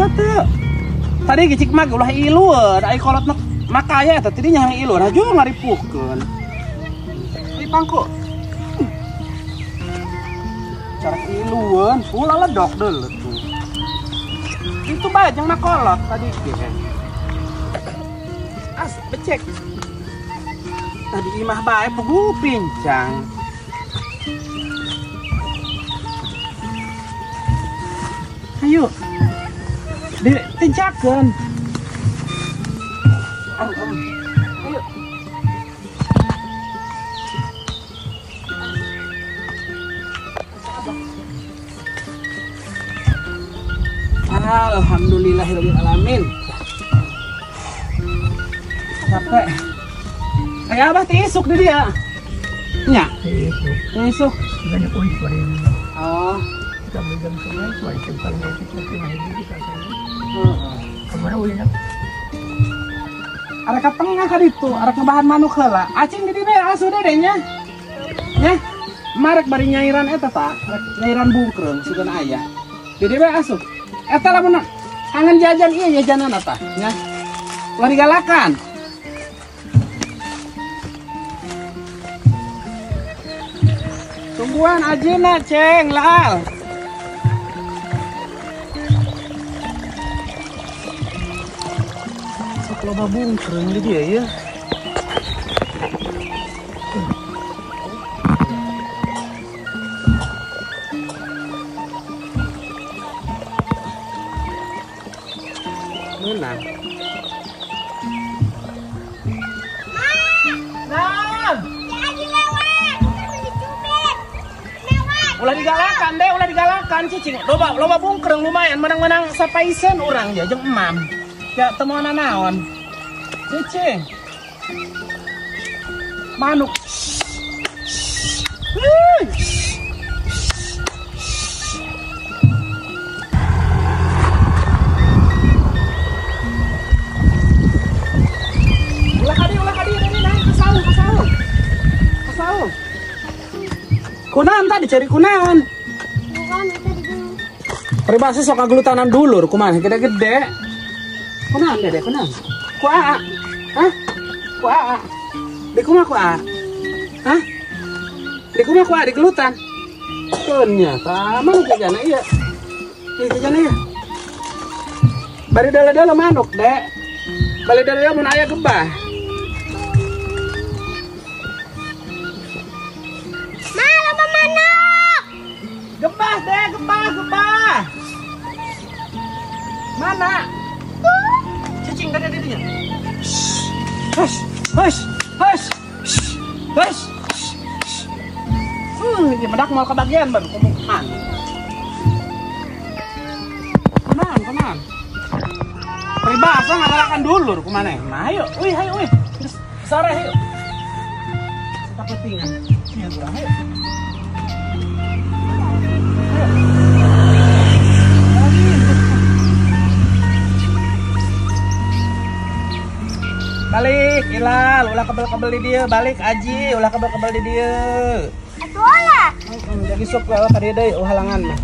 bisa tuh. Tadi gicik mah ulah ilur, ai kolot makaya eta tidinya yang ilur, haju ngaripukeun. Di pangku. Cara iluan, ulah ledok deuleu tuh. Itu bajang mah kolot tadi ge. As becek. Tadi imah bae pugu pincang. Ayo. Ditincakeun. Ayo. Alhamdulillahirabbil alamin. Capek. Kayak abah tisuk di dia. Nya. Tisuk. Banyak poin paling. Oh. Kami jam sembilan, macam kalau mau kita main di sana. Kemana ulina? Arek ka tengah ka ditu, arek ngebahan manuk heula. Acing di dieu asuh dedenya. Nya. Marek bari nyairan eta tah, nyairan bungkreung sugan aya. Di dieu asuh. Eta lamun kangen jajan ieu jajanan eta, nya. Ulah digalakan. Tungguan ajeuna ceng laal. Sok loba bungkreung di dieu ya. Menang. Ulah digalakan cicing. Loba bungkreung lumayan menang-menang sapaisen urang ya jeung emam. Ya temuan naon. Cicing. Manuk. Ulah kadi dari naik ke saung. Kunaon tadi cari kunaon? Bukan itu di dulu. Peribahasa sok ngagulutanan dulur kumaha gede-gede. Kunaon dede kunaon? Ku aa. Hah? Ku aa. Di kumaha ku aa? Hah? Di kumaha ku aa digelutan? Ternyata mana jajana ieu? Ieu jajana ieu. Bari dala-dala manuk, Dek. Bari dala-dala mun aya gebah. Gebah deh, gebah. Mana? Cicing dari dirinya. Hush. Dia medak mau ke bagian baru kumukan. Tenang. Peribahasa ngagalakan dulur kemana? Nah, ayo. Terus sore ayo. Kita petingan. Iya, kurang ayo. Balik, Ilal, ulah kebel-kebel di dia, balik Aji, ulah kebel-kebel di dia. Atuh lah. Jadi sok ka dieu deui halangan mah.